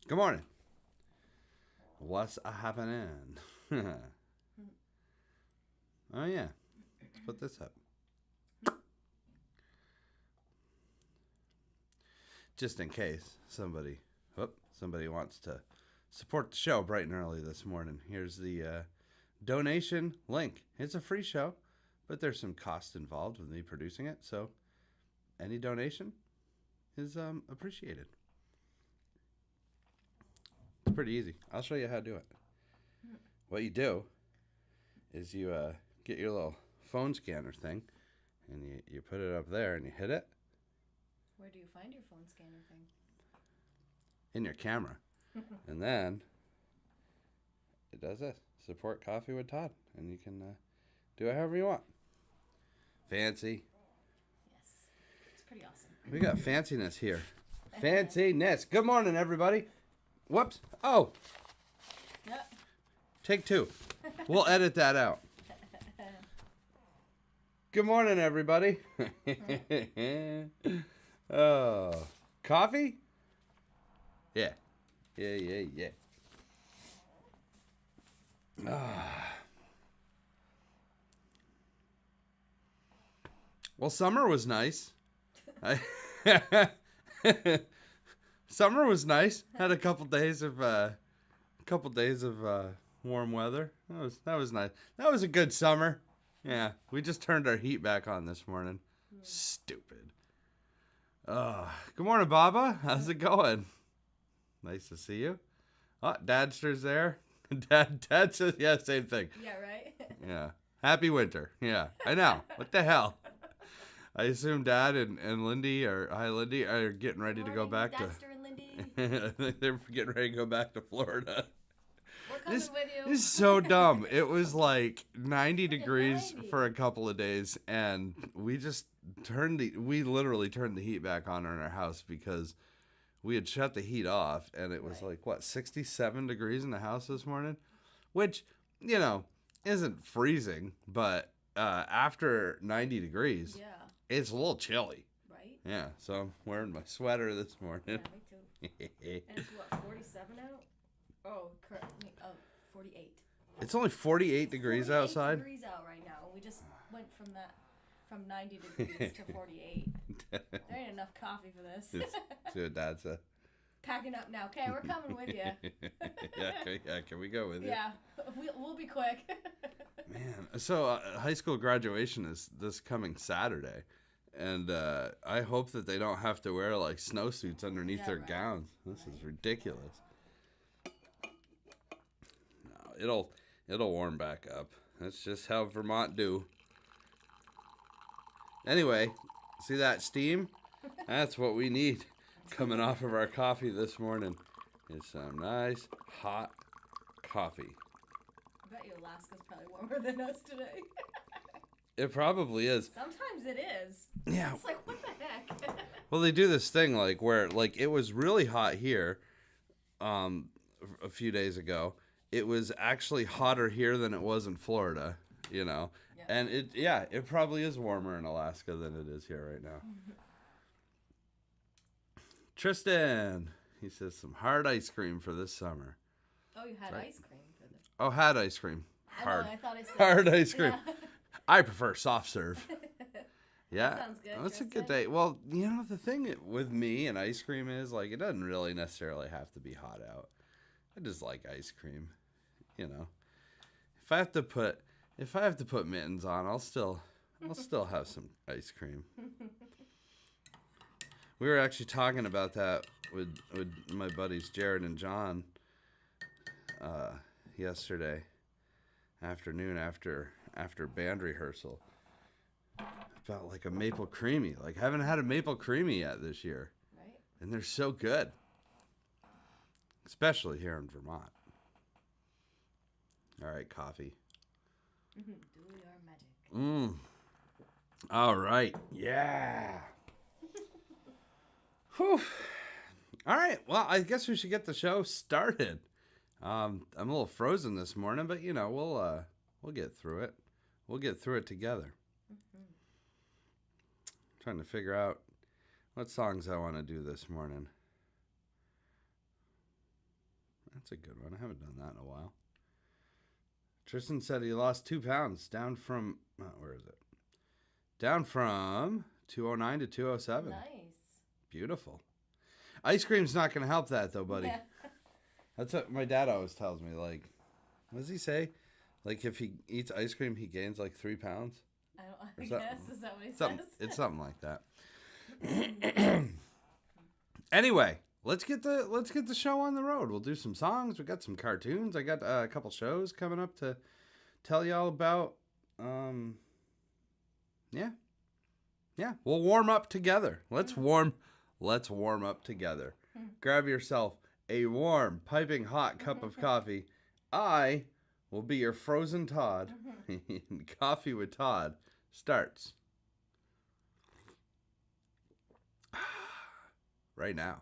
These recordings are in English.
Good morning. What's happening? Oh, yeah. Let's put this up. Just in case somebody wants to support the show bright and early this morning. Here's the donation link. It's a free show, but there's some cost involved with me producing it. So any donation is appreciated. It's pretty easy. I'll show you how to do it. What you do is you get your little phone scanner thing, and you put it up there, and you hit it. Where do you find your phone scanner thing? In your camera. And then it does this. Support Coffee with Todd. And you can do it however you want. Fancy. Yes. It's pretty awesome. We got fanciness here. Fanciness. Good morning, everybody. Whoops. Oh. Yep. Take two. We'll edit that out. Good morning, everybody. Oh. Coffee? Yeah. Yeah. Well, summer was nice. Summer was nice. Had a couple days of warm weather. That was nice. That was a good summer. Yeah, we just turned our heat back on this morning. Stupid. Good morning, Baba. How's it going? Nice to see you. Oh, Dadster's there. Dad says, yeah, same thing. Yeah, right? Yeah. Happy winter. Yeah, I know. What the hell? I assume Dad and Lindy Lindy are getting ready to go back Dadster and Lindy. I think they're getting ready to go back to Florida. We're coming with you. This is so dumb. It was like 90 degrees 90. for a couple of days, and we literally turned the heat back on in our house because we had shut the heat off, and it was like, 67 degrees in the house this morning? Which, isn't freezing, but after 90 degrees, Yeah. it's a little chilly. Right? Yeah, so I'm wearing my sweater this morning. Yeah, me too. And it's what, 47 out? Oh, correct me. Oh, 48. It's only 48 degrees 48 outside. degrees out right now. We just went from 90 degrees to 48. There ain't enough coffee for this. See what Dad said. Packing up now. Okay, we're coming with you. Yeah, can we go with you? Yeah, we'll be quick. Man, so high school graduation is this coming Saturday, and I hope that they don't have to wear like snowsuits underneath their gowns. This is ridiculous. No, it'll warm back up. That's just how Vermont do. Anyway, see that steam? That's what we need coming off of our coffee this morning. Is some nice hot coffee. I bet you Alaska's probably warmer than us today. It probably is. Sometimes it is. Yeah. It's like, what the heck? Well, they do this thing like where like it was really hot here a few days ago. It was actually hotter here than it was in Florida, Yeah. And it probably is warmer in Alaska than it is here right now. Tristan, he says some hard ice cream for this summer. Oh, you had ice cream for this. Oh, had ice cream. Hard. I thought I said Hard ice cream. Yeah. I prefer soft serve. Yeah. That sounds good. That's a good Tristan. day. Well, the thing with me and ice cream is like it doesn't really necessarily have to be hot out. I just like ice cream. If I have to put mittens on, I'll still have some ice cream. We were actually talking about that with my buddies Jared and John yesterday afternoon after band rehearsal about like a maple creamy. Like I haven't had a maple creamy yet this year. Right? And they're so good. Especially here in Vermont. All right, coffee. Do your magic. All right. Yeah. Whew. All right. Well, I guess we should get the show started. I'm a little frozen this morning, but we'll get through it. We'll get through it together. Trying to figure out what songs I want to do this morning. That's a good one. I haven't done that in a while. Tristan said he lost 2 pounds, down from where is it? Down from 209 to 207. Nice. Beautiful. Ice cream's not going to help that though, buddy. Yeah. That's what my dad always tells me. Like, what does he say? Like, if he eats ice cream, he gains like 3 pounds. I guess is that what he Something, says? it's something like that. Anyway, let's get the show on the road. We'll do some songs. We got some cartoons. I got a couple shows coming up to tell y'all about. Yeah. We'll warm up together. Let's warm up together. Grab yourself a warm, piping hot cup of coffee. I will be your frozen Todd. Coffee with Todd starts right now.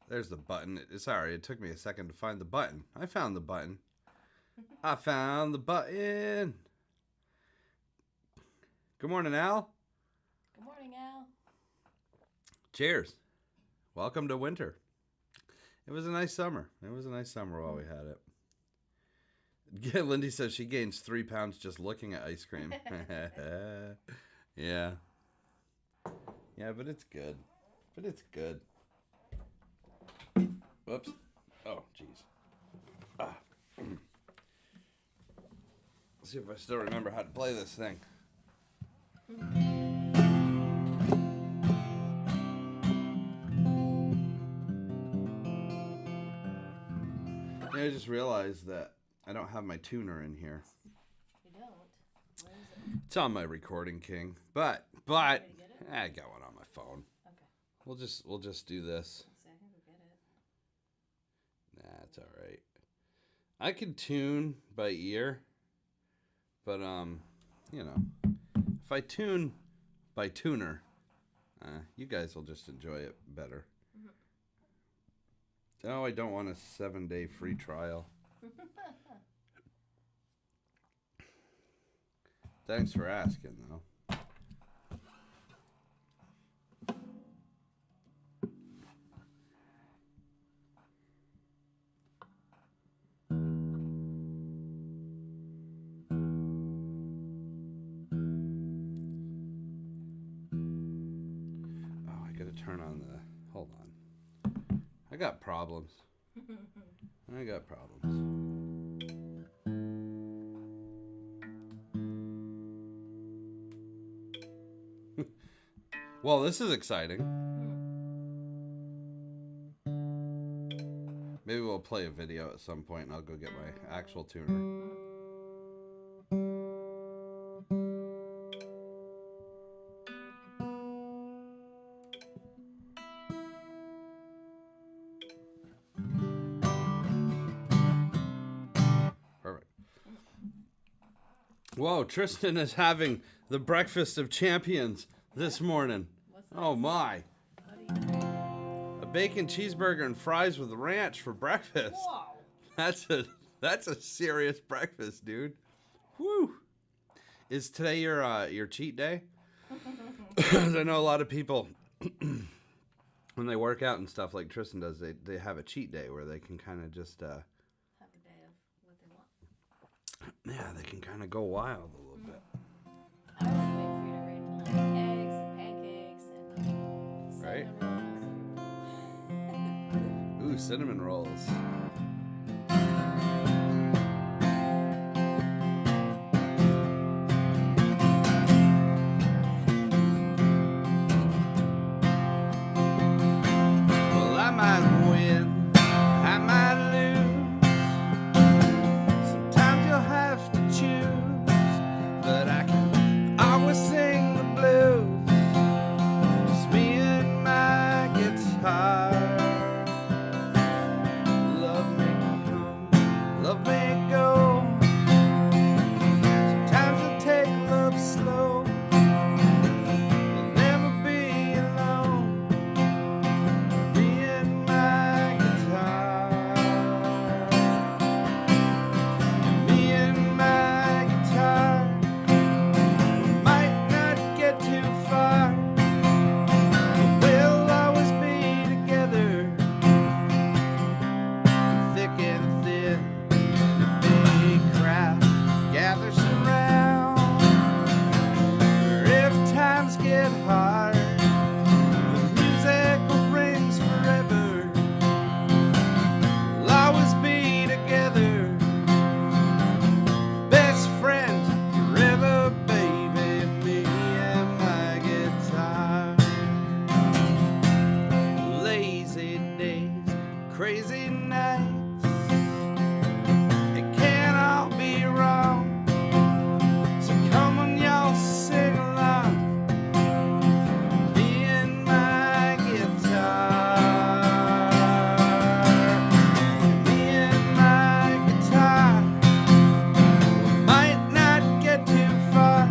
There's the button. Sorry, it took me a second to find the button. I found the button. I found the button. Good morning, Al. Good morning, Al. Cheers. Welcome to winter. It was a nice summer. While we had it. Yeah, Lindy says she gains 3 pounds just looking at ice cream. Yeah. Yeah, but it's good. Whoops. Oh, jeez. Let's see if I still remember how to play this thing. Yeah, I just realized that I don't have my tuner in here. You don't? Where is it? It's on my Recording King, but Did you get it? I got one on my phone. Okay. We'll just do this. So I can go get it. That's all right. I can tune by ear, but if I tune by tuner, you guys will just enjoy it better. Oh, I don't want a 7-day free trial. Thanks for asking, though. Oh, I gotta turn on the... Hold on. I got problems. Well, this is exciting. Maybe we'll play a video at some point and I'll go get my actual tuner. Perfect. Whoa, Tristan is having the breakfast of champions this morning. What's Oh my. What do you think? A bacon cheeseburger and fries with ranch for breakfast. Whoa. That's a serious breakfast, dude. Whew. Is today your cheat day? 'Cause I know a lot of people when they work out and stuff like Tristan does, they have a cheat day where they can kind of just Have a day of what they want. yeah, they can kind of go wild a little bit. I was waiting for you to read like eggs and pancakes and Right? cinnamon rolls. Ooh, cinnamon rolls. Well, I might win, I might lose. Sometimes you'll have to choose, but I can always sing the blues. Just me and my guitar. Love may come, love may go. Sometimes you'll take love slow. You'll never be alone. Me and my guitar. Me and my guitar. We might not get too far, but we'll always be together, thick and thin. The big crowd gathers around. If times get hard, the music rings forever. We'll always be together, best friends forever, baby. Me and my guitar. Lazy days, crazy nights, it can't all be wrong. So come on, y'all, sing along. Me and my guitar. Me and my guitar. We might not get too far,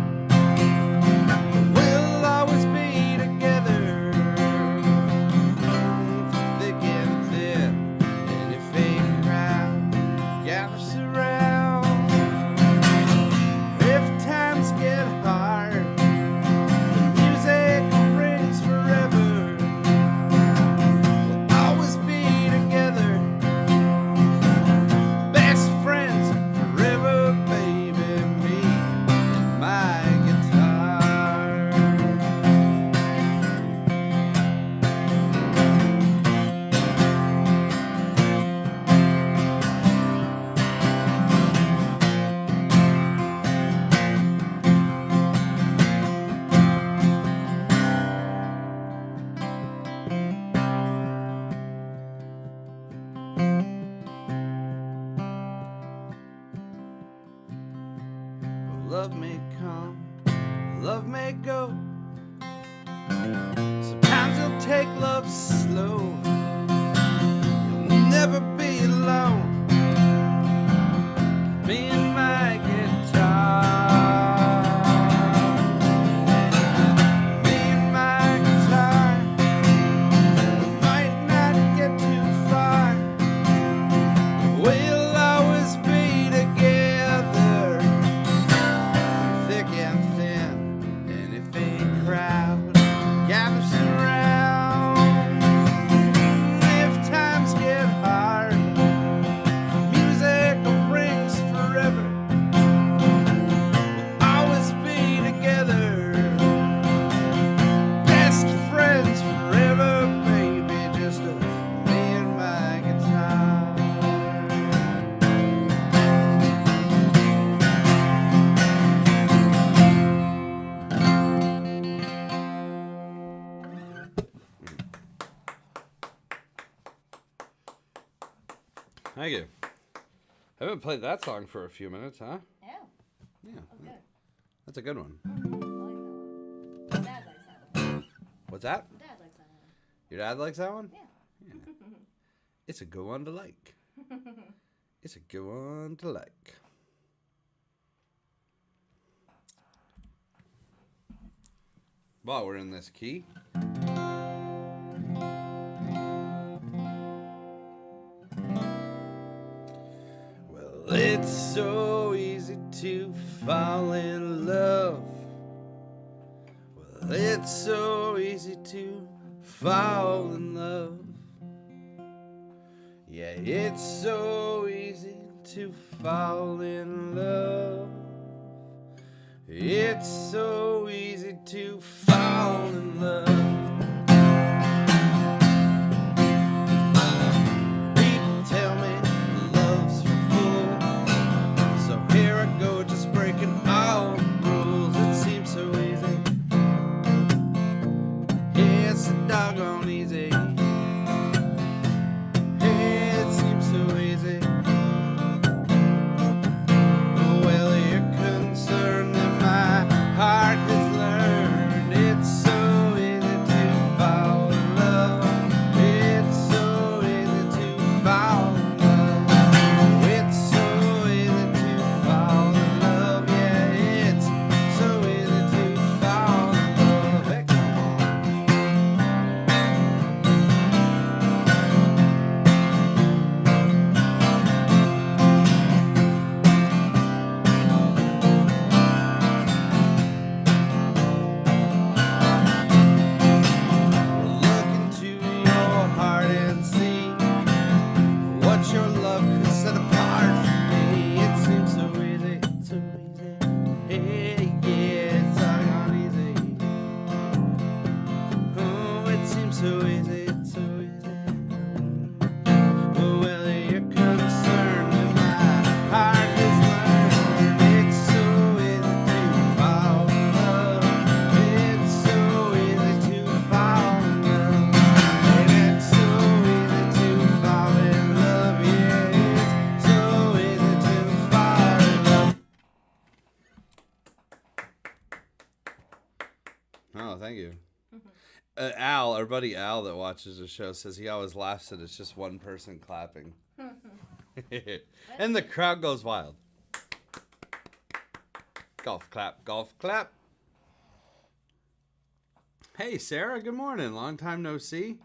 but we'll always be together, thick and thin. And if a crowd gathers around, if times get hard, the music rings forever. We'll always be together, best friends forever, baby. Me and my guitar. Love may come, love may go. Sometimes you'll take love slow. You'll never be alone. Me and my guitar. Me and my guitar. We might not get too far. We'll always be together, thick and thin. And if a crowd gathers around, if times get hard, music rings forever. We'll always be together, best friends forever, baby. Just me and my guitar. Thank you. Haven't played that song for a few minutes, huh? Yeah. Yeah, Oh, good. that's a good one. I like that one. Dad likes that one. What's that? Dad likes that one. Your dad likes that one? Yeah. It's a good one to like. It's a good one to like. While we're in this key. Well, it's so easy to fall in love. Well, it's so easy to fall in love. Yeah, it's so easy to fall in love. It's so easy to fall in love. People tell me love's for fools, so here I go, just breaking all the rules. It seems so easy. Yeah, it's so doggone easy. Yeah, it seems so easy. Well, you're concerned that my heart has learned it's so easy to fall in love. It's so easy to fall in love. It's so easy to fall in love. Yeah, it's so easy to fall in love. Hey, come on. Look into your heart and see what your love could set apart from me. It seems so easy, so easy. Hey, yeah, it's all easy. Oh, it seems so easy, so easy. Well, you're concerned that my heart has learned it's so easy to fall in love. It's so easy to fall in love. And it's so easy to fall in love. Yeah, it's so easy to fall in love. Oh, thank you. Al, our buddy Al that watches the show, says he always laughs at it's just one person clapping. And the crowd goes wild. Golf clap, golf clap. Hey, Sarah, good morning. Long time no see.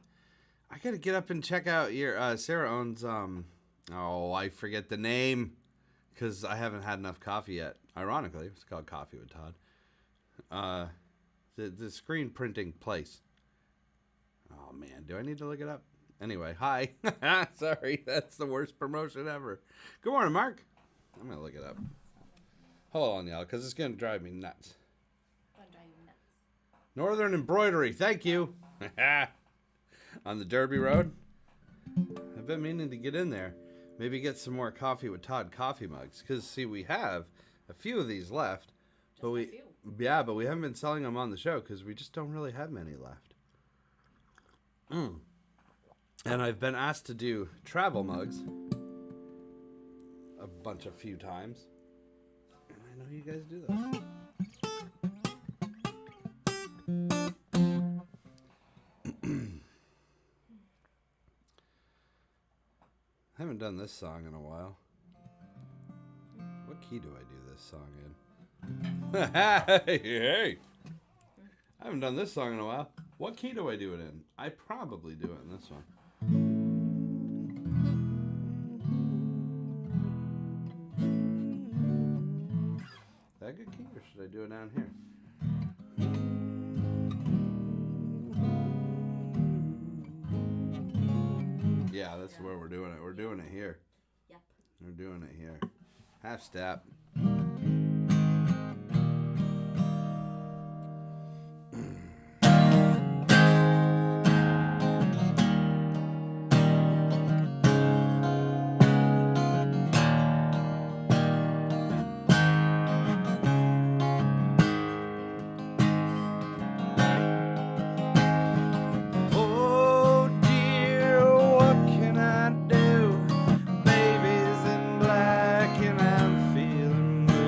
I gotta get up and check out your, Sarah owns, oh, I forget the name, because I haven't had enough coffee yet. Ironically, it's called Coffee with Todd. The screen printing place. Oh, man, do I need to look it up? Anyway, hi. Sorry, that's the worst promotion ever. Good morning, Mark. I'm going to look it up. Hold on, y'all, because it's going to drive me nuts. Gonna drive you nuts. Northern Embroidery, thank you. On the Derby Road. I've been meaning to get in there. Maybe get some more Coffee with Todd coffee mugs. Because, see, we have a few of these left. But Just a few. yeah, but we haven't been selling them on the show because we just don't really have many left. And I've been asked to do travel mugs a few times. And I know you guys do those. I haven't done this song in a while. What key do I do this song in? Hey! I haven't done this song in a while. What key do I do it in? I probably do it in this one. Is that a good key, or should I do it down here? Yeah, that's where we're doing it. We're doing it here. Yep. We're doing it here. Half step. Oh dear, what can I do? Baby's in black and I'm feeling blue.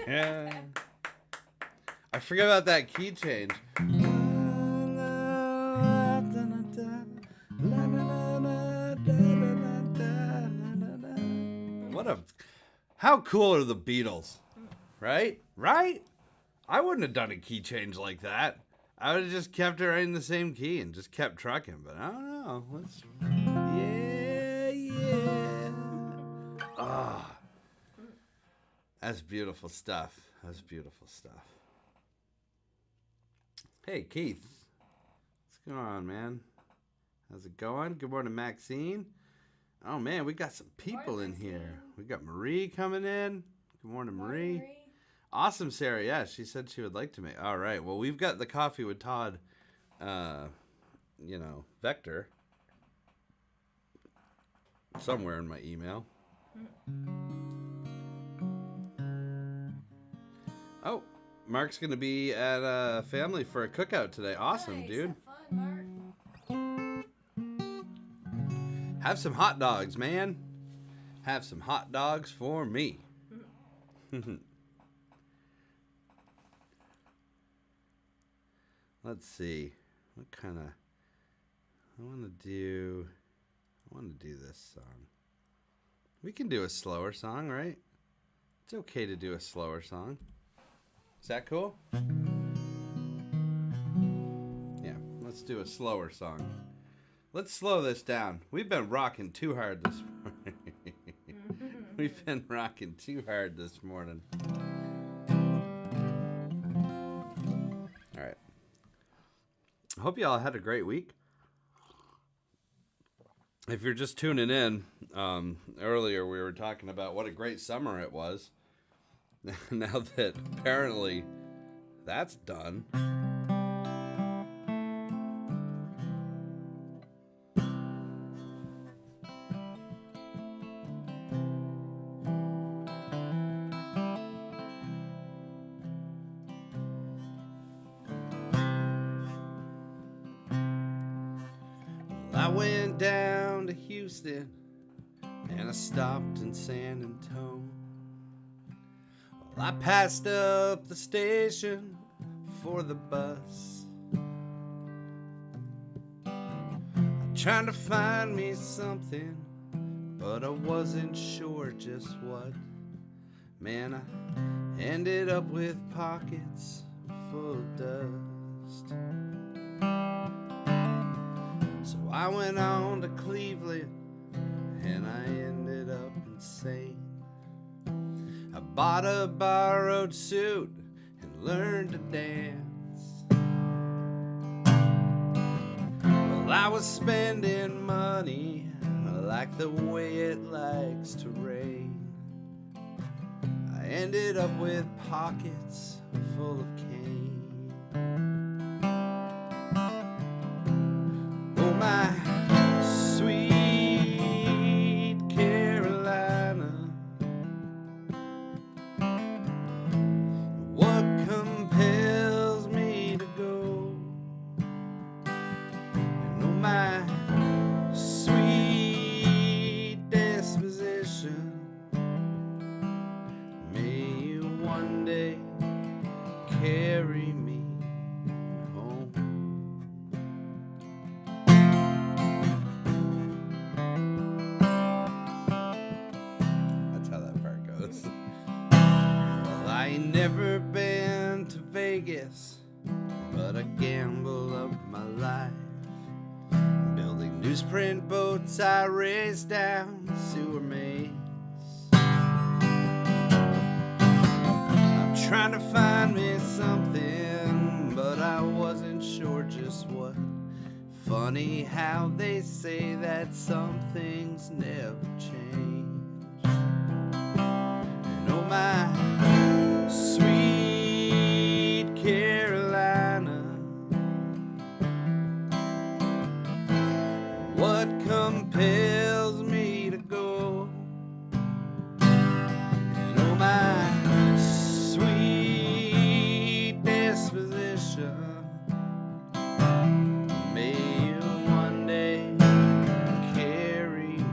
I forget about that key change. How cool are the Beatles? Right? Right? I wouldn't have done a key change like that. I would have just kept it right in the same key and just kept trucking, but I don't know. Yeah. Ah. That's beautiful stuff. That's beautiful stuff. Hey, Keith. What's going on, man? How's it going? Good morning, Maxine. Oh, man, we got some people in here. We got Marie coming in. Good morning, Marie. Awesome, Sarah. Yeah, she said she would like to make. All right. Well, we've got the Coffee with Todd, vector somewhere in my email. Oh, Mark's going to be at a family for a cookout today. Awesome, nice. Dude. Have fun, Mark. Have some hot dogs, man. Have some hot dogs for me. Let's see. What kind of... I want to do this song. We can do a slower song, right? It's okay to do a slower song. Is that cool? Yeah, let's do a slower song. Let's slow this down. We've been rocking too hard this morning. We've been rocking too hard this morning. All right. I hope you all had a great week. If you're just tuning in, earlier we were talking about what a great summer it was. Now that apparently that's done. I went down to Houston and I stopped in San Antonio. Well, I passed up the station for the bus. I'm trying to find me something, but I wasn't sure just what. Man, I ended up with pockets full of dust. So I went on to Cleveland and I ended up insane. I bought a borrowed suit and learned to dance. Well, I was spending money like the way it likes to rain. I ended up with pockets full of cane. Oh, my sweet Carolina, what compels me to go? And oh, my sweet disposition, may you one day carry me home. That's how that part goes. Well, I ain't never been to Vegas, but I gamble up my life. Building newsprint boats, I race down sewer mains. I'm trying to find me something, but I wasn't sure just what. Funny how they say that some things never change. And oh, my sweet Carolina, what compels me to go? And oh, my sweet disposition, may you one day carry me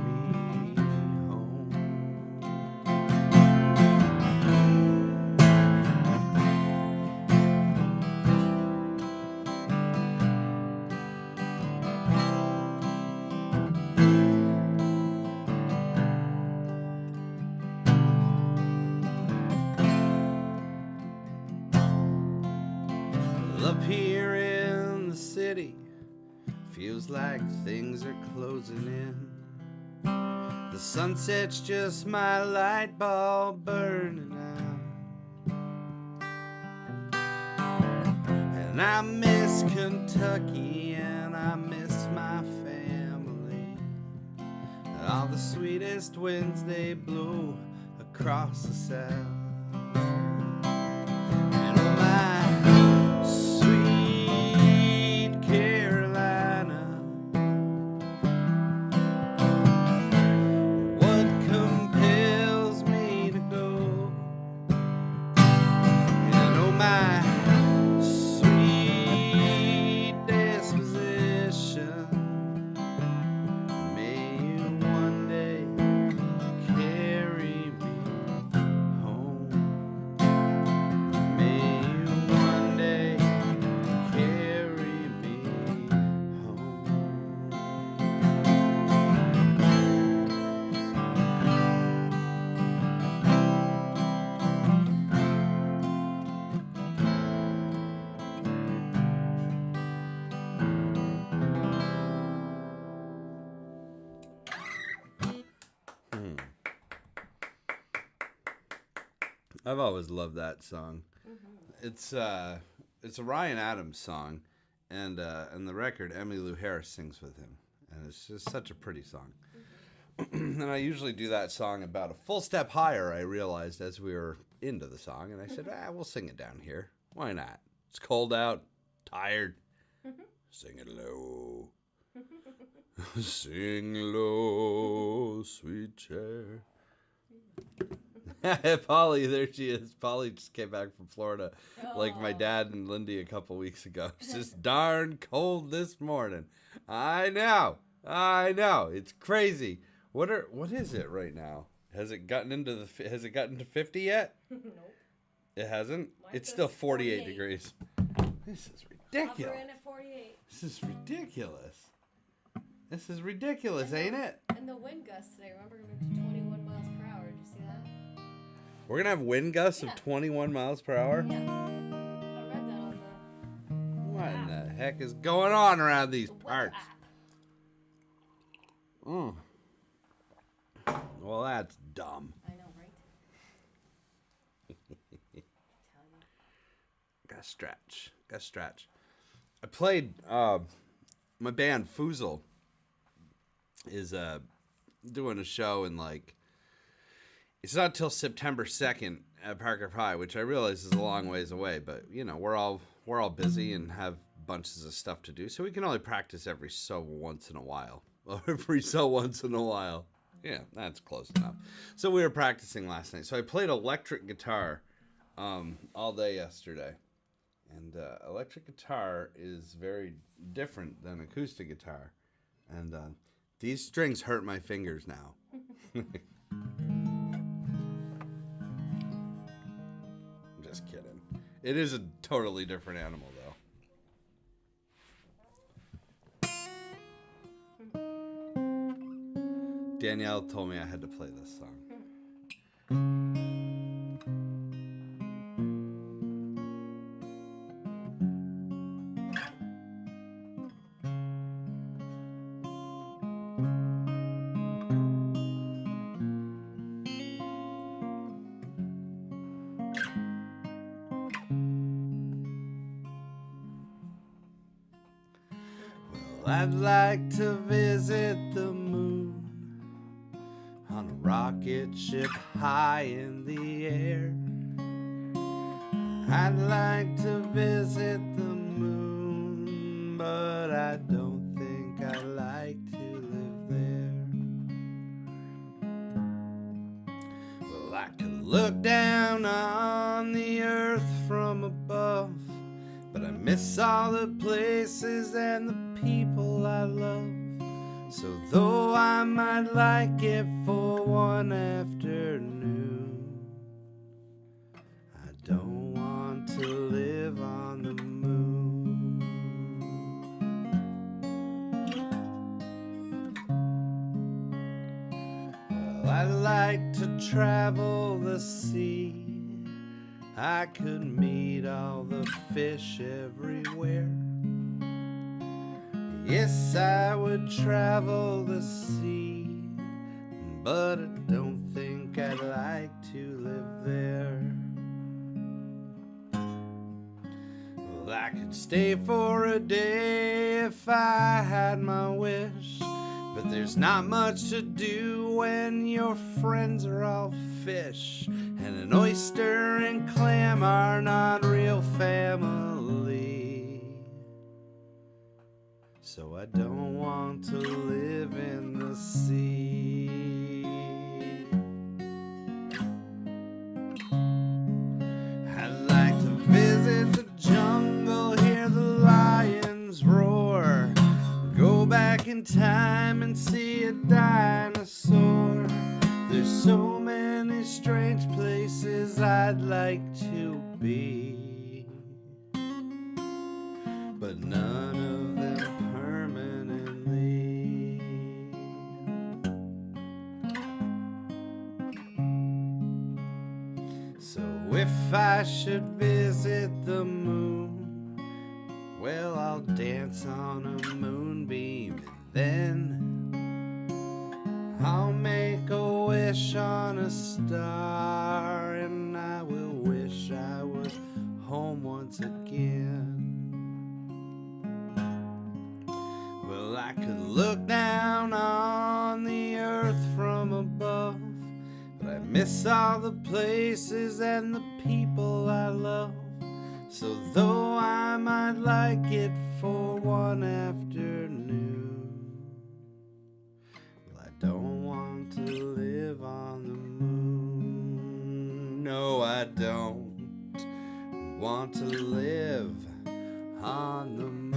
here in the city, feels like things are closing in. The sunset's just my light bulb burning out. And I miss Kentucky and I miss my family. All the sweetest winds they blow across the south. And oh my sweet Carolina, what compels me to go? And oh my sweet disposition, may you one day carry me home. May you one day carry me home. I've always loved that song. It's a Ryan Adams song, and the record Emmylou Harris sings with him, and it's just such a pretty song. And I usually do that song about a full step higher. I realized as we were into the song, and I said, we'll sing it down here. Why not? It's cold out, tired. Sing it low. Sing low, sweet chair. Polly, there she is. Polly just came back from Florida, like my dad and Lindy a couple weeks ago. It's just darn cold this morning. I know. It's crazy. What is it right now? Has it gotten to 50 yet? Nope. It hasn't. Mine It's says still 48 48. degrees. This is ridiculous. Hovering at 48. This is ridiculous. This is ridiculous, ain't it? And the wind gusts today, remember, moved to 21 miles per hour. Did you see that? We're gonna have wind gusts Yeah. of 21 miles per hour. Yeah. I read that on What in the heck is going on around these the weather parts? app. Well, that's dumb. I know, right? Tell you. Gotta stretch. I played, my band Foozle is doing a show in it's not till September 2nd at Parker High, which I realize is a long ways away, but we're all busy and have bunches of stuff to do, so we can only practice every so once in a while. Yeah, that's close enough. So we were practicing last night. So I played electric guitar all day yesterday. And electric guitar is very different than acoustic guitar. And these strings hurt my fingers now. I'm just kidding. It is a totally different animal, though. Danielle told me I had to play this song. I'd like to visit the moon on a rocket ship high in the air. I'd like to visit the moon, but I don't think I'd like to live there. Well, I could look down on the earth from above, but I miss all the places and the people I love. So though I might like it for one afternoon, I don't want to live on the moon. Well, I like to travel the sea. I could meet all the fish everywhere. Yes, I would travel the sea, but I don't think I'd like to live there. Well, I could stay for a day if I had my wish, but there's not much to do when your friends are all fish, and an oyster and clam are not real family. So I don't want to live in the sea. I'd like to visit the jungle, hear the lions roar, go back in time and see a dinosaur. There's so many strange places I'd like to be, but none of them permanently. So if I should visit the moon, well, I'll dance on a moonbeam, and then I'll make a wish on a star, and I will wish I was home once again. Well, I could look down on the earth from above, but I miss all the places and the people I love. So though I might like it for one afternoon, well, I don't want to live on the moon. No, I don't want to live on the moon.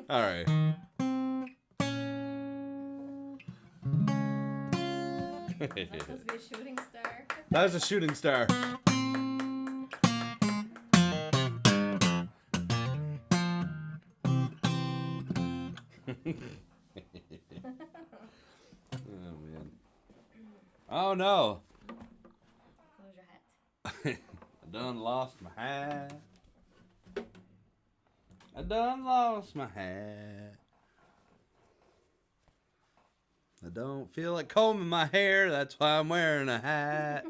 All right. That's supposed to be a shooting star. That was a shooting star. Oh man. Oh no. Close your hat. I done lost my hat. I done lost my hat. I don't feel like combing my hair, that's why I'm wearing a hat.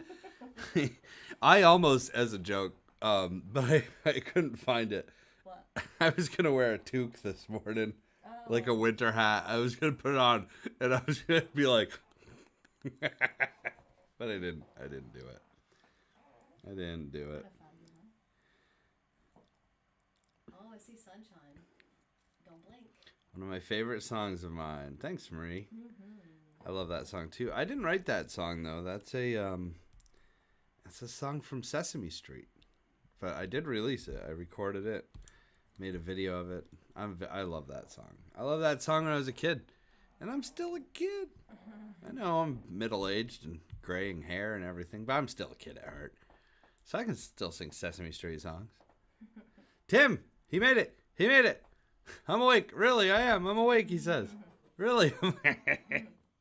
I almost, as a joke, but I couldn't find it. What? I was gonna wear a toque this morning, Oh. like a winter hat. I was gonna put it on, and I was gonna be like, but I didn't. I didn't do it. I didn't do it. Oh, I see sunshine. Don't blink. One of my favorite songs of mine. Thanks, Marie. I love that song too. I didn't write that song though. That's a song from Sesame Street, but I did release it. I recorded it, made a video of it. I love that song. I love that song when I was a kid, and I'm still a kid. I know I'm middle aged and graying hair and everything, but I'm still a kid at heart. So I can still sing Sesame Street songs. Tim, he made it. He made it. I'm awake. Really, I am. I'm awake, he says. Really?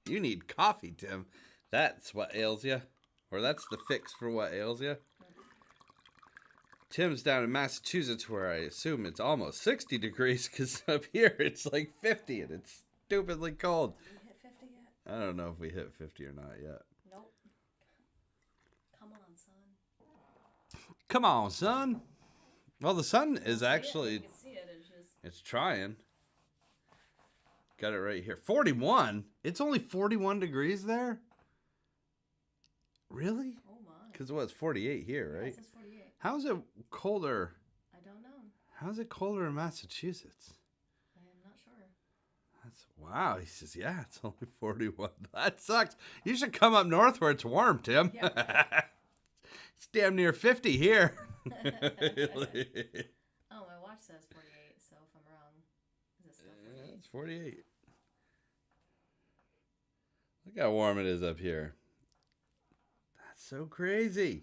You need coffee, Tim. That's what ails you. Or that's the fix for what ails you. Tim's down in Massachusetts, where I assume it's almost 60 degrees, because up here it's like 50 and it's stupidly cold. We hit 50 yet? I don't know if we hit 50 or not yet. Nope. Come on, son. Come on, son. Well, the sun is You actually, can see it. It's just. it's trying. Got it right here. 41? It's only 41 degrees there? Really? Oh my. Because it was 48 here, Yeah, right? it says 48. How's it colder? I don't know. How's it colder in Massachusetts? I am not sure. That's wow. He says, yeah, it's only 41. That sucks. You should come up north where it's warm, Tim. Yeah. It's damn near 50 here. Oh, my watch says 48, so if I'm wrong, is it still 48? Yeah, it's 48. Look how warm it is up here. so crazy.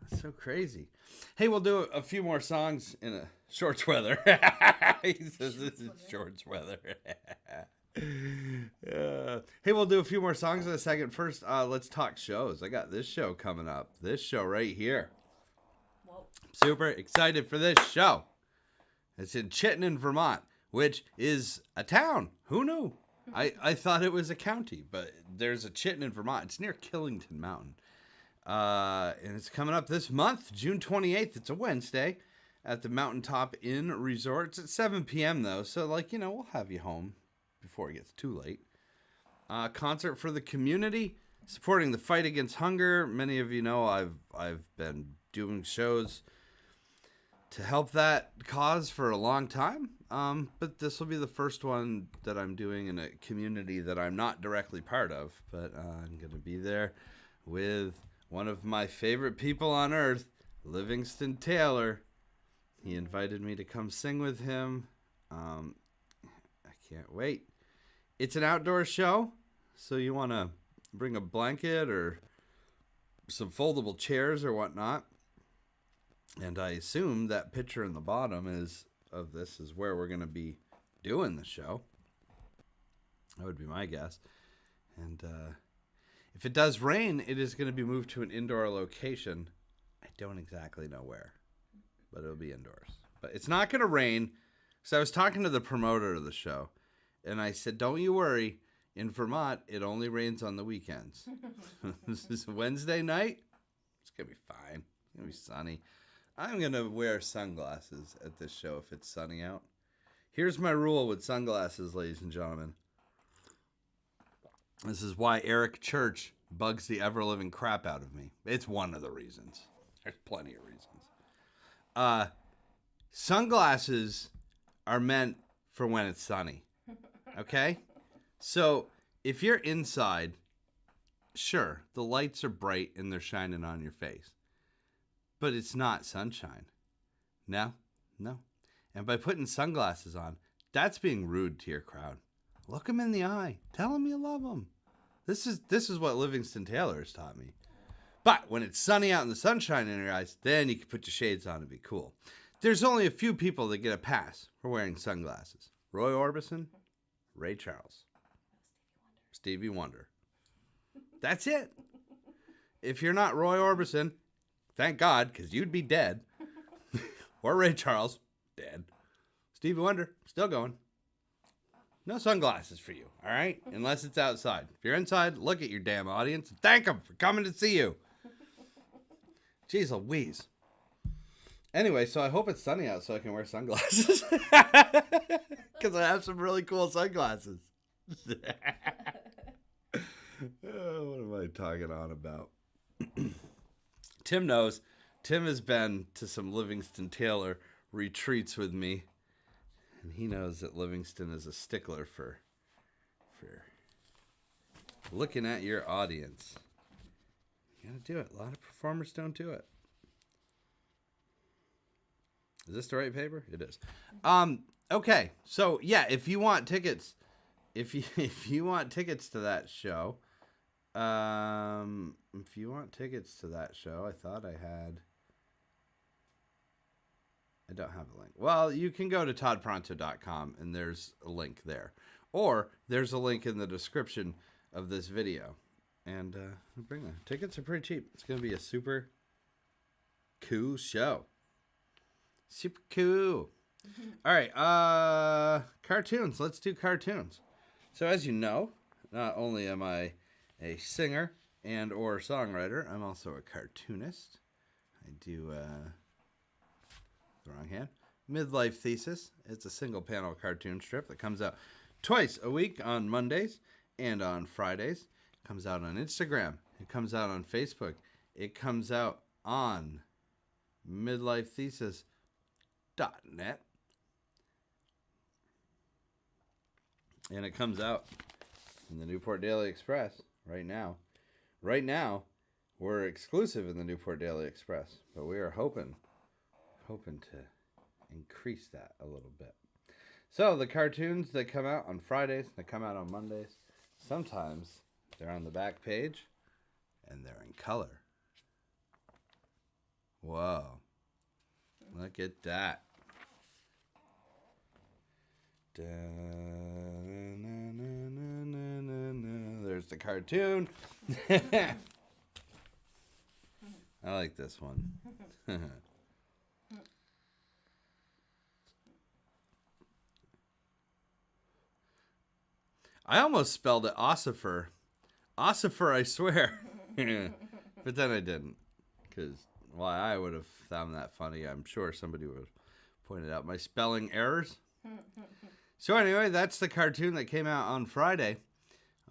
That's so crazy. Hey, we'll do a few more songs in a shorts weather. He says this is shorts weather. Hey, we'll do a few more songs in a second. First, let's talk shows. I got this show coming up. This show right here. Whoa. Super excited for this show. It's in Chittenden, Vermont, which is a town. Who knew? I thought it was a county, but there's a Chittenden, Vermont. It's near Killington Mountain. And it's coming up this month, June 28th. It's a Wednesday at the Mountaintop Inn Resort. It's at 7 p.m. though, so we'll have you home before it gets too late. Concert for the community, supporting the fight against hunger. Many of you know I've been doing shows to help that cause for a long time. But this will be the first one that I'm doing in a community that I'm not directly part of. But I'm going to be there with one of my favorite people on earth, Livingston Taylor. He invited me to come sing with him. I can't wait. It's an outdoor show, so you want to bring a blanket or some foldable chairs or whatnot. And I assume that picture in the bottom is where we're going to be doing the show. That would be my guess. And if it does rain, it is going to be moved to an indoor location. I don't exactly know where, but it'll be indoors. But it's not going to rain. So I was talking to the promoter of the show, and I said, don't you worry. In Vermont, it only rains on the weekends. This is Wednesday night. It's going to be fine. It's going to be sunny. I'm going to wear sunglasses at this show if it's sunny out. Here's my rule with sunglasses, ladies and gentlemen. This is why Eric Church bugs the ever-living crap out of me. It's one of the reasons. There's plenty of reasons. Sunglasses are meant for when it's sunny. Okay? So if you're inside, sure, the lights are bright and they're shining on your face. But it's not sunshine. No. And by putting sunglasses on, that's being rude to your crowd. Look them in the eye. Tell them you love them. This is what Livingston Taylor has taught me. But when it's sunny out and the sunshine in your eyes, then you can put your shades on and be cool. There's only a few people that get a pass for wearing sunglasses. Roy Orbison, Ray Charles, Stevie Wonder. That's it. If you're not Roy Orbison, thank God, because you'd be dead. Or Ray Charles, dead. Stevie Wonder, still going. No sunglasses for you, all right? Unless it's outside. If you're inside, look at your damn audience and thank them for coming to see you. Jeez Louise. Anyway, so I hope it's sunny out so I can wear sunglasses. Because I have some really cool sunglasses. Oh, what am I talking on about? Tim knows. Tim has been to some Livingston Taylor retreats with me. And he knows that Livingston is a stickler for looking at your audience. You gotta do it. A lot of performers don't do it. Is this the right paper? It is. Okay. So yeah, if you want tickets, if you want tickets to that show, I thought I don't have a link. Well, you can go to toddpronto.com and there's a link there. Or there's a link in the description of this video. And bring them. Tickets are pretty cheap. It's going to be a super cool show. Super cool. All right. Cartoons. Let's do cartoons. So as you know, not only am I a singer and or songwriter, I'm also a cartoonist. I do... the wrong hand. Midlife Thesis. It's a single panel cartoon strip that comes out twice a week on Mondays and on Fridays. It comes out on Instagram. It comes out on Facebook. It comes out on midlifethesis.net. And it comes out in the Newport Daily Express right now. Right now, we're exclusive in the Newport Daily Express, but we are hoping to increase that a little bit. So the cartoons that come out on Fridays, they come out on Mondays. Sometimes they're on the back page and they're in color. Whoa. Look at that. There's the cartoon. I like this one. I almost spelled it ossifer. Ossifer, I swear. But then I didn't. Because, well, I would have found that funny. I'm sure somebody would have pointed out my spelling errors. So anyway, that's the cartoon that came out on Friday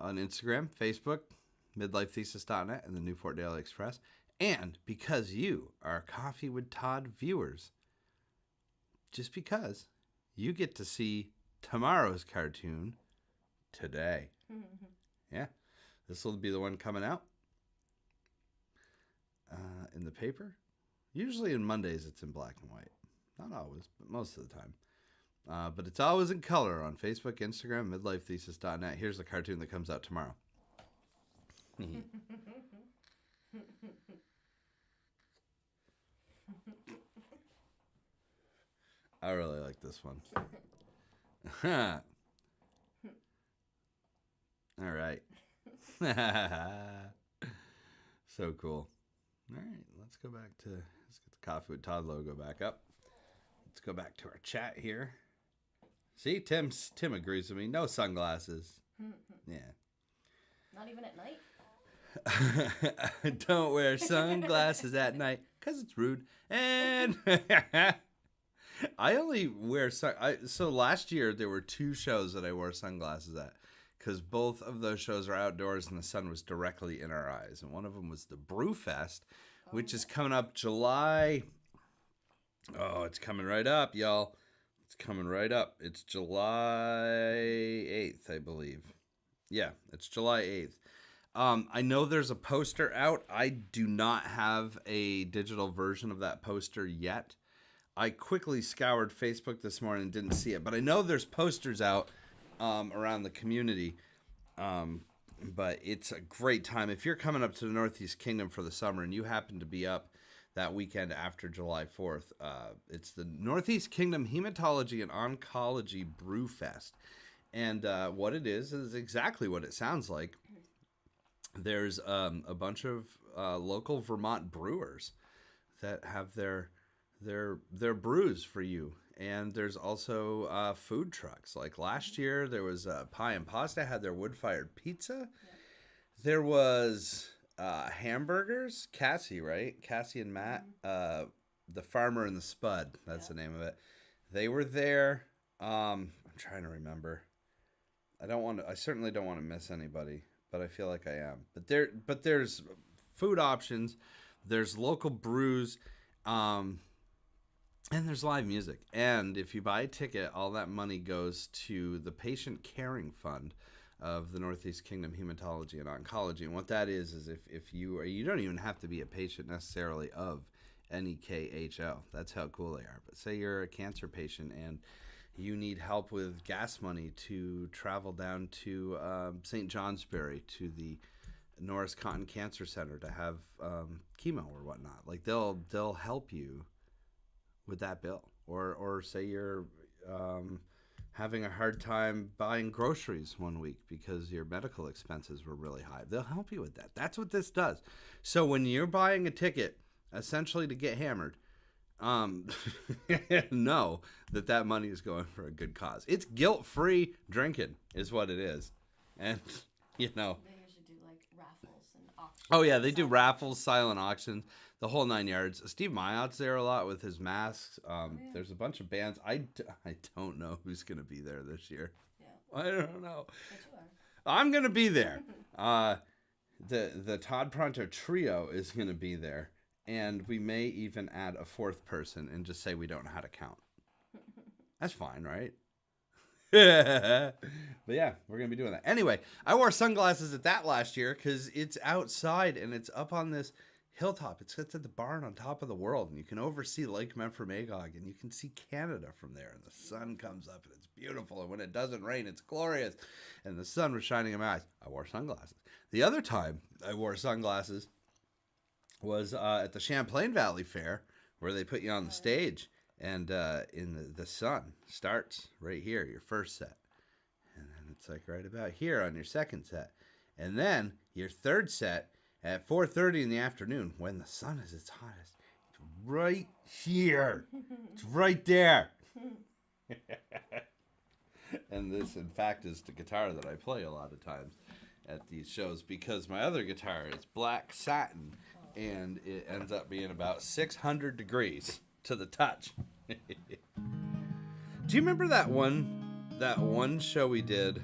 on Instagram, Facebook, midlifethesis.net, and the Newport Daily Express. And because you are Coffee with Todd viewers, just because, you get to see tomorrow's cartoon today. Yeah, this will be the one coming out in the paper. Usually in Mondays it's in black and white. Not always, but most of the time. But it's always in color on Facebook, Instagram, midlifethesis.net. Here's the cartoon that comes out tomorrow. I really like this one. All right. So cool. All right, let's get the Coffee with Todd logo back up. Let's go back to our chat here. See, Tim agrees with me. No sunglasses. Yeah. Not even at night? Don't wear sunglasses at night because it's rude. And I only wear so last year there were 2 shows that I wore sunglasses at because both of those shows are outdoors and the sun was directly in our eyes. And one of them was the Brewfest, which is coming up July. Oh, it's coming right up, y'all. It's coming right up. It's July 8th, I believe. Yeah, it's July 8th. I know there's a poster out. I do not have a digital version of that poster yet. I quickly scoured Facebook this morning and didn't see it, but I know there's posters out around the community. But it's a great time. If you're coming up to the Northeast Kingdom for the summer and you happen to be up that weekend after July 4th, it's the Northeast Kingdom Hematology and Oncology Brewfest. And what it is exactly what it sounds like. There's a bunch of local Vermont brewers that have their brews for you. And there's also food trucks. Like last year, there was Pie and Pasta had their wood-fired pizza. Yep. There was hamburgers. Cassie, right? Cassie and Matt, the Farmer and the Spud. That's the name of it. They were there. I'm trying to remember. I certainly don't want to miss anybody, but I feel like I am. But there's food options. There's local brews. And there's live music. And if you buy a ticket, all that money goes to the Patient Caring Fund of the Northeast Kingdom Hematology and Oncology. And what that is if you don't even have to be a patient necessarily of NEKHL. That's how cool they are. But say you're a cancer patient and you need help with gas money to travel down to St. Johnsbury to the Norris Cotton Cancer Center to have chemo or whatnot. Like they'll help you with that bill, or say you're having a hard time buying groceries one week because your medical expenses were really high. They'll help you with that. That's what this does. So when you're buying a ticket, essentially to get hammered, know that money is going for a good cause. It's guilt-free drinking is what it is. And, They usually do like raffles and auctions. Oh, yeah, they do raffles, silent auctions, the whole 9 yards. Steve Myott's there a lot with his masks. There's a bunch of bands. I don't know who's going to be there this year. Yeah. I don't know. But you are. I'm going to be there. The Todd Pronto Trio is going to be there. And we may even add a 4th person and just say we don't know how to count. That's fine, right? But yeah, we're going to be doing that. Anyway, I wore sunglasses at that last year because it's outside and it's up on this hilltop. It sits at the barn on top of the world, and you can oversee Lake Memphremagog, and you can see Canada from there. And the sun comes up, and it's beautiful. And when it doesn't rain, it's glorious. And the sun was shining in my eyes. I wore sunglasses. The other time I wore sunglasses, was at the Champlain Valley Fair, where they put you on the stage, and in the sun starts right here, your first set, and then it's like right about here on your second set, and then your third set at 4:30 in the afternoon when the sun is its hottest. It's right here. It's right there. And this, in fact, is the guitar that I play a lot of times at these shows, because my other guitar is black satin, and it ends up being about 600 degrees to the touch. Do you remember that one show we did?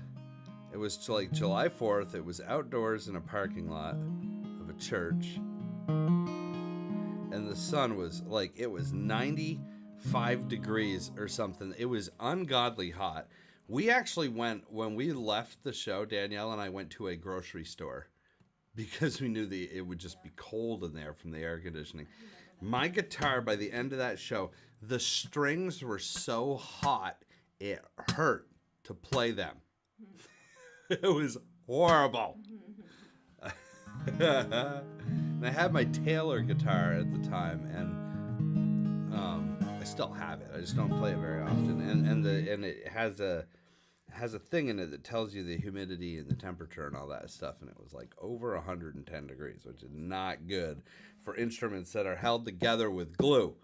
It was like July 4th. It was outdoors in a parking lot of a church, and the sun was like, it was 95 degrees or something. It was ungodly hot. We actually went, when we left the show, Danielle and I went to a grocery store because we knew it would just be cold in there from the air conditioning. My guitar, by the end of that show, the strings were so hot, it hurt to play them. It was horrible. And I had my Taylor guitar at the time, and I still have it. I just don't play it very often. And it has a thing in it that tells you the humidity and the temperature and all that stuff, and it was like over 110 degrees, which is not good for instruments that are held together with glue.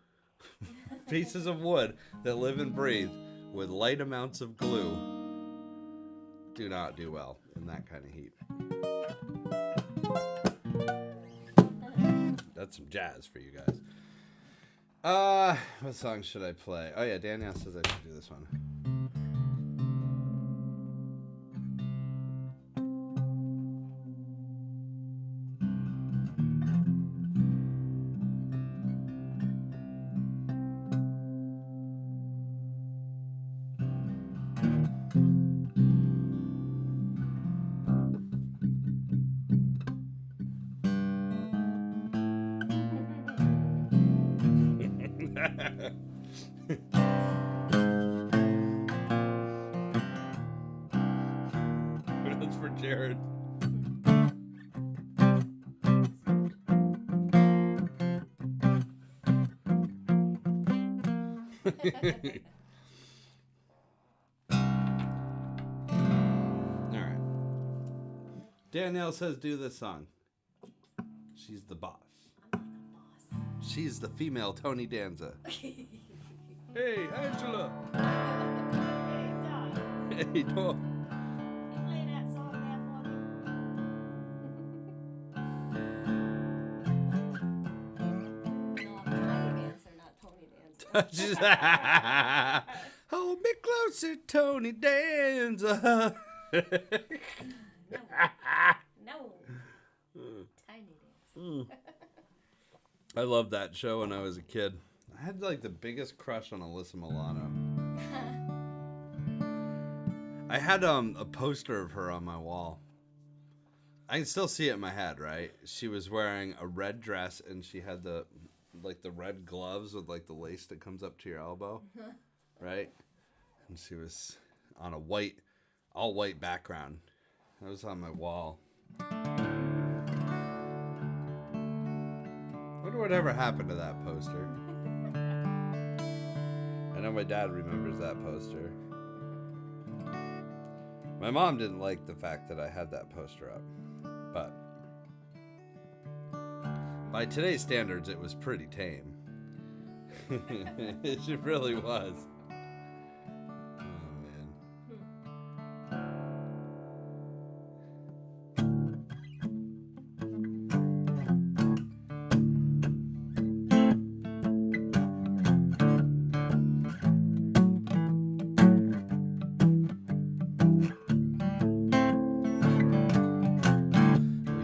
Pieces of wood that live and breathe with light amounts of glue do not do well in that kind of heat. That's some jazz for you guys. What song should I play? Oh yeah, Danielle says I should do this one. That's for Jared. All right. Danielle says do this song. She's the boss. I'm not the boss. She's the female Tony Danza. Hey, Angela. Hey, Doc. Hey, Dog. You play that song there for me? No, I'm Tiny Dancer, not Tony Dancer. She's hold me closer, Tony Danza. No. Tiny Dancer. I loved that show when I was a kid. I had like the biggest crush on Alyssa Milano. I had a poster of her on my wall. I can still see it in my head, right? She was wearing a red dress, and she had the red gloves with like the lace that comes up to your elbow, right? And she was on a all white background. That was on my wall. Wonder whatever happened to that poster. I know my dad remembers that poster. My mom didn't like the fact that I had that poster up, but by today's standards, it was pretty tame. It really was. Oh, man.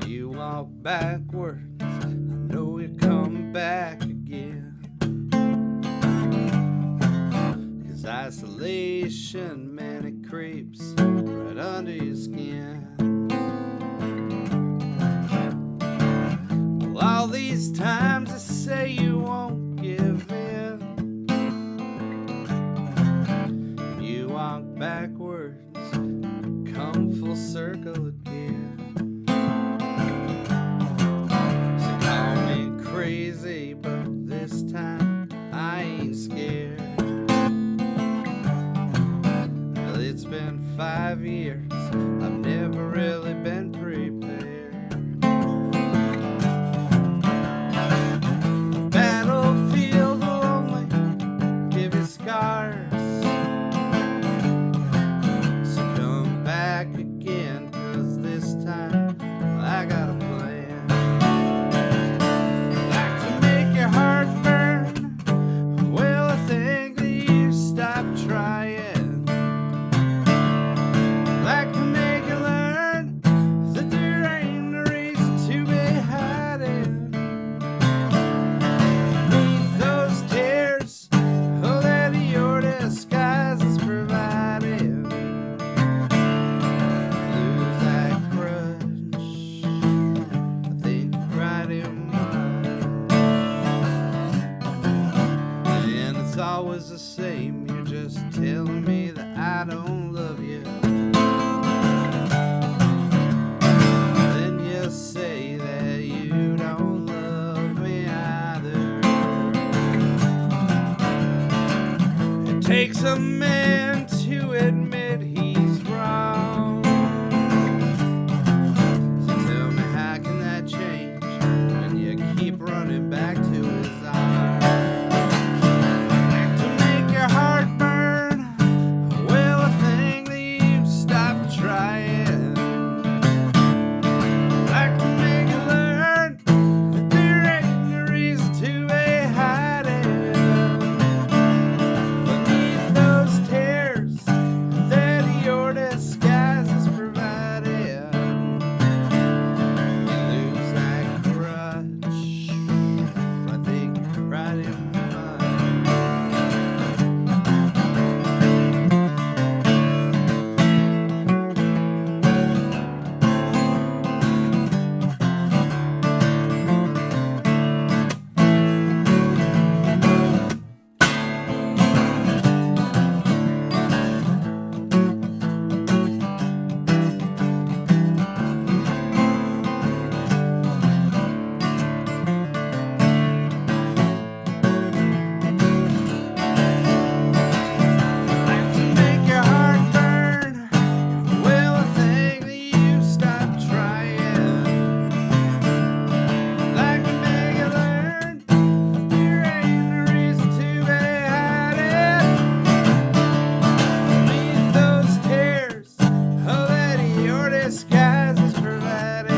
You walk backwards, I know you're coming back again. 'Cause isolation, man, it creeps right under your skin. Well, all these times I say you won't give in. You walk backwards, come full circle again. So call me takes a man to admit he's wrong. So tell me, how can that change when you keep running back to his arms? To make your heart burn, well, a thing that you've stopped trying. Like to make you learn that there ain't no reason to be hiding beneath those tears that your disguise is providing. You lose that crutch, I think right in mine. Like to make your heart burn, well, a thing that you stopped trying. Like to make you learn there ain't no reason to be hiding beneath those tears, oh, that your disguise is providing.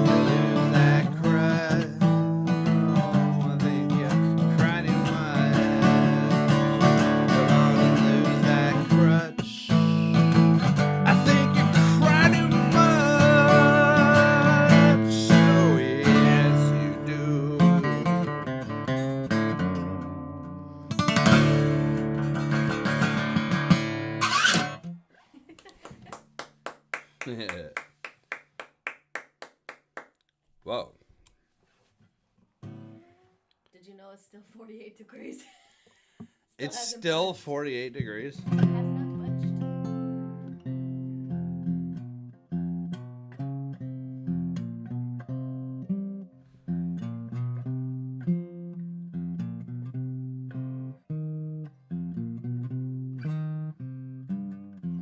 You lose that crutch, oh, I think you cried in mine. Come on and lose that crutch, I think you cried too much. Oh, yes, you do. Whoa. Did you know it's still 48 degrees? It's hasn't still budged. 48 degrees. It has not budged.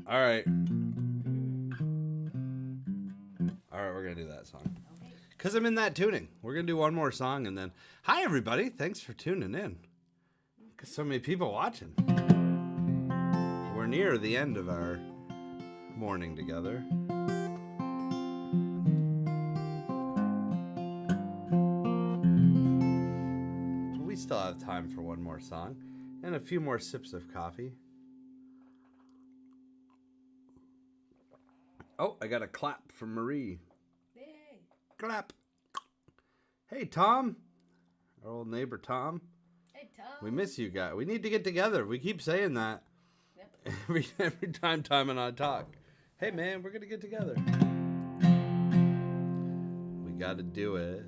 All right. All right, we're going to do that song. Okay. Because I'm in that tuning. We're going to do one more song and then, hi, everybody. Thanks for tuning in. 'Cause so many people watching. We're near the end of our morning together. We still have time for one more song and a few more sips of coffee. Oh, I got a clap from Marie. Yay. Clap. Hey, Tom. Our old neighbor, Tom. Hey, Tom. We miss you guys. We need to get together. We keep saying that Yep. every time Tom and I talk. Hey, man, we're going to get together. We got to do it.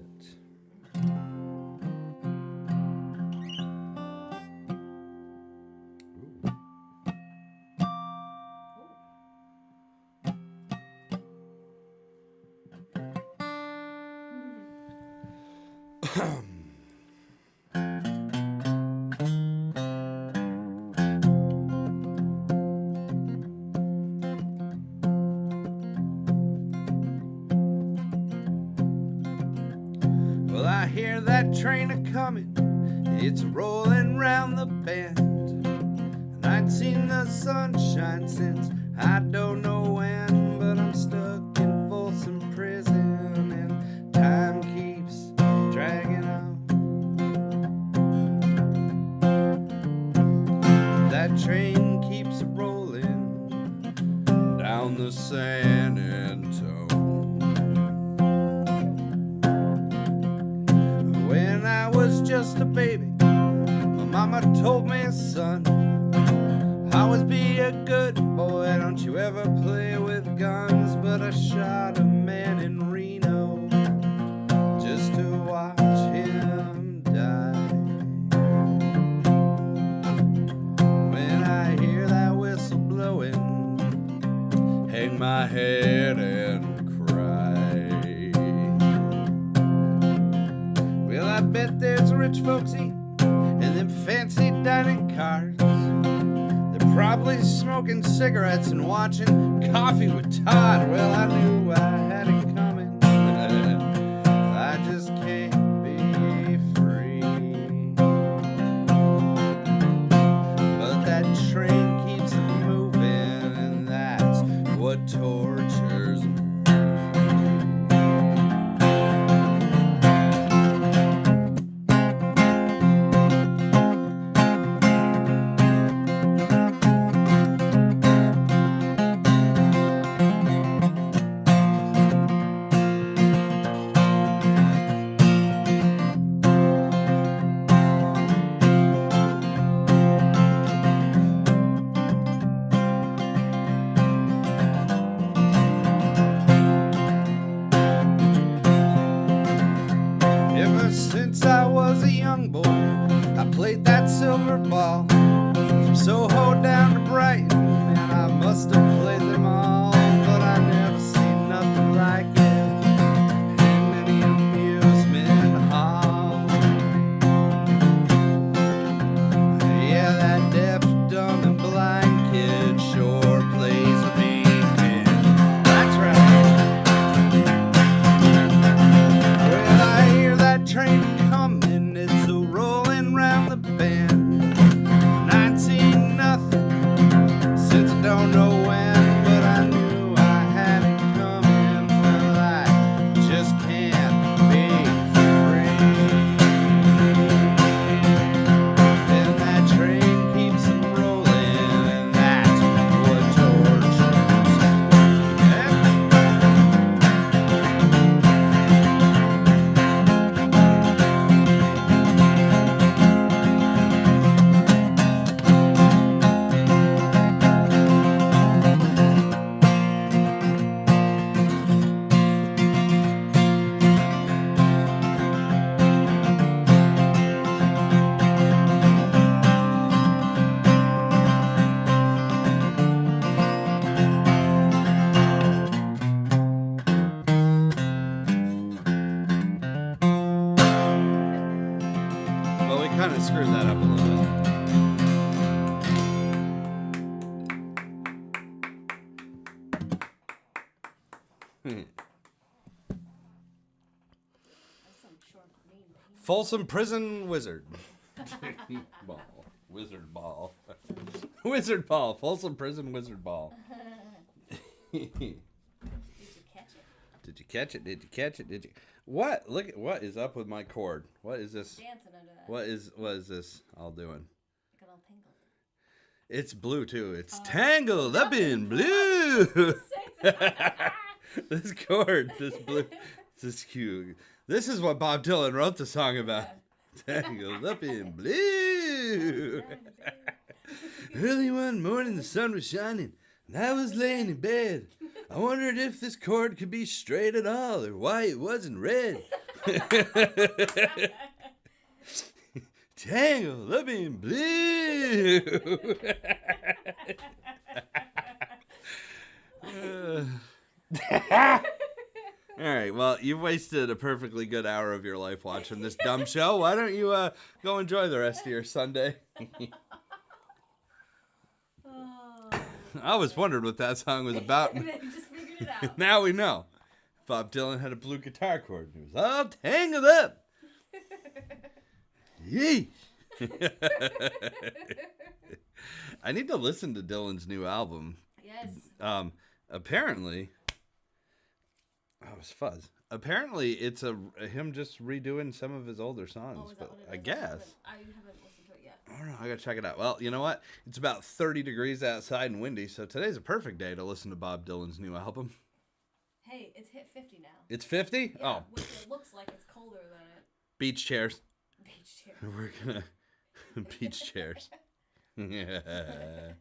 Well, I hear that train a-comin', it's rolling round the bend. And I'd seen the sunshine since I don't know when, but I'm stuck in Folsom Prison and time keeps dragging on. That train keeps rolling down the San Antonio. When I was just a baby, my mama told me, son, always be a good boy, don't you ever play with guns. But I shot a man in Reno just to watch him die. When I hear that whistle blowing, hang my head and cry. Well, I bet there's rich folks eating and them in fancy dining cars. They're probably smoking cigarettes and watching Coffee with Todd. Well, I knew I had it coming. I just can't be free. But that train keeps moving, and that's what tortures me. Ever since I was a young boy, I played that silver ball. From Soho down to Brighton, and I must have played them all. But I never seen nothing like it in any amusement hall. Yeah, that deaf, dumb, and blind kid sure plays a beat. That's right. Well, I hear that train coming, it's a rolling round the bend. And I ain't seen nothing since I don't know when, but I knew I had it coming. Well, I just can't be free. And that train keeps rolling, and that's what tortures me. Well, we kind of screwed that up a little bit. That's some short name. Folsom Prison Wizard. Ball. Wizard Ball. Wizard Ball. Folsom Prison Wizard Ball. Did you catch it? Did you catch it? Did you catch it? Did you? What? Look at what is up with my cord. What is this? Dancing under that. What is this all doing? Look at all tingled. It's blue too. It's tangled up in blue. This cord, this blue, this is cute. This is what Bob Dylan wrote the song about. Tangled up in blue. Early one morning, the sun was shining, and I was laying in bed. I wondered if this cord could be straight at all, or why it wasn't red. Tangled up in blue. All right, well, you've wasted a perfectly good hour of your life watching this dumb show. Why don't you go enjoy the rest of your Sunday? Oh. I was wondering what that song was about. Just figured it out. Now we know. Bob Dylan had a blue guitar chord. It was all tangled up. Yeesh. I need to listen to Dylan's new album. Yes. Apparently, it was fuzz. Apparently, it's him just redoing some of his older songs. Oh, is that But what it I is? guess. I haven't listened to it yet. I don't know. I gotta check it out. Well, you know what? It's about 30 degrees outside and windy, so today's a perfect day to listen to Bob Dylan's new album. Hey, it's hit 50 now. It's 50? Yeah, Oh, which it looks like it's colder than it. beach chairs. Beach chair. We're gonna beach chairs. Yeah.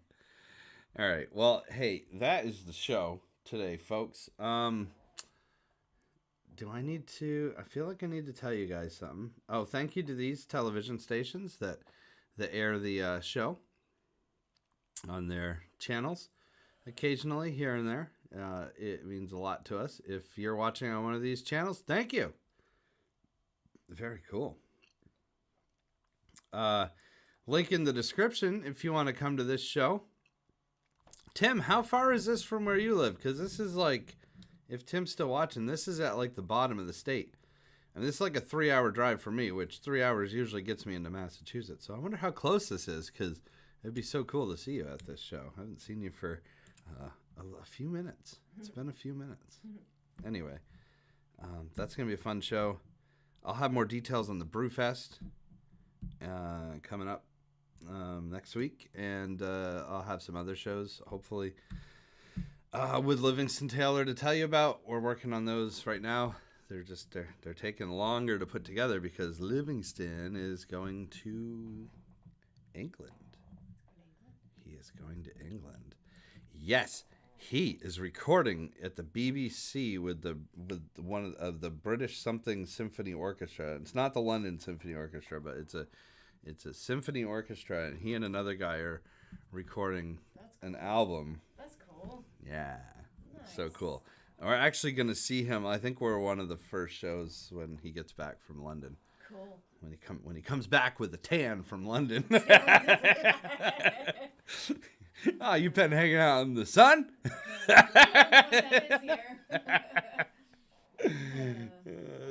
All right. Well, hey, that is the show today, folks. Do I need to? I feel like I need to tell you guys something. Oh, thank you to these television stations that air the show on their channels occasionally here and there. It means a lot to us. If you're watching on one of these channels, thank you. Very cool. Link in the description if you want to come to this show. Tim, how far is this from where you live? Because this is like, if Tim's still watching, this is at like the bottom of the state. And this is like a 3-hour drive for me, which 3 hours usually gets me into Massachusetts. So I wonder how close this is, because it'd be so cool to see you at this show. I haven't seen you for a few minutes. It's been a few minutes. Anyway, that's going to be a fun show. I'll have more details on the Brewfest coming up next week. And I'll have some other shows, hopefully, with Livingston Taylor to tell you about. We're working on those right now. They're taking longer to put together because Livingston is going to England. He is going to England. Yes, he is recording at the BBC with one of the British something symphony orchestra. It's not the London Symphony Orchestra, but it's a symphony orchestra, and he and another guy are recording an album. That's cool. Yeah, Nice. so cool. We're actually going to see him. I think we're one of the first shows when he gets back from London. Cool. When he comes back with a tan from London. Oh, you've been hanging out in the sun?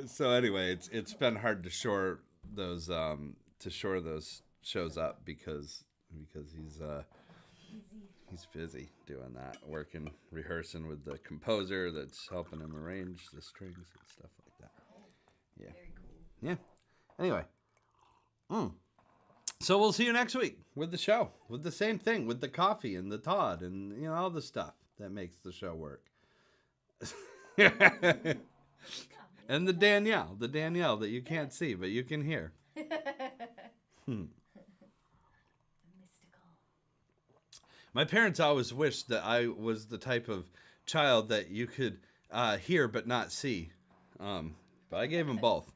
So anyway, it's been hard to shore those shows up because he's busy doing that, working, rehearsing with the composer that's helping him arrange the strings and stuff like that. Yeah. Very cool. Yeah. Anyway. So we'll see you next week with the show, with the same thing, with the coffee and the Todd and all the stuff that makes the show work. And the Danielle that you can't see, but you can hear. Mystical. My parents always wished that I was the type of child that you could hear but not see. But I gave them both.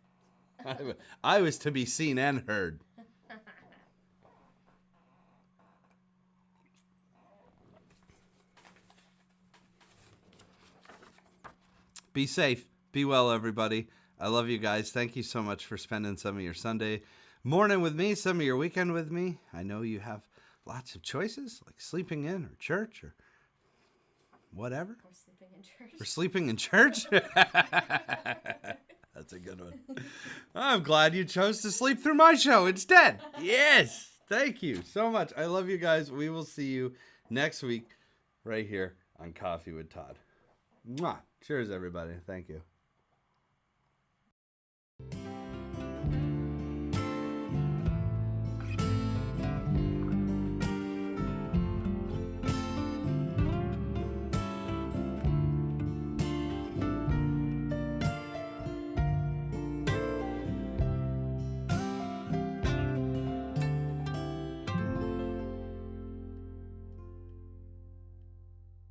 I was to be seen and heard. Be safe. Be well, everybody. I love you guys. Thank you so much for spending some of your Sunday morning with me, some of your weekend with me. I know you have lots of choices, like sleeping in or church or whatever. Or sleeping in church. Or sleeping in church. That's a good one. I'm glad you chose to sleep through my show instead. Yes. Thank you so much. I love you guys. We will see you next week right here on Coffee with Todd. Mwah. Cheers, everybody. Thank you.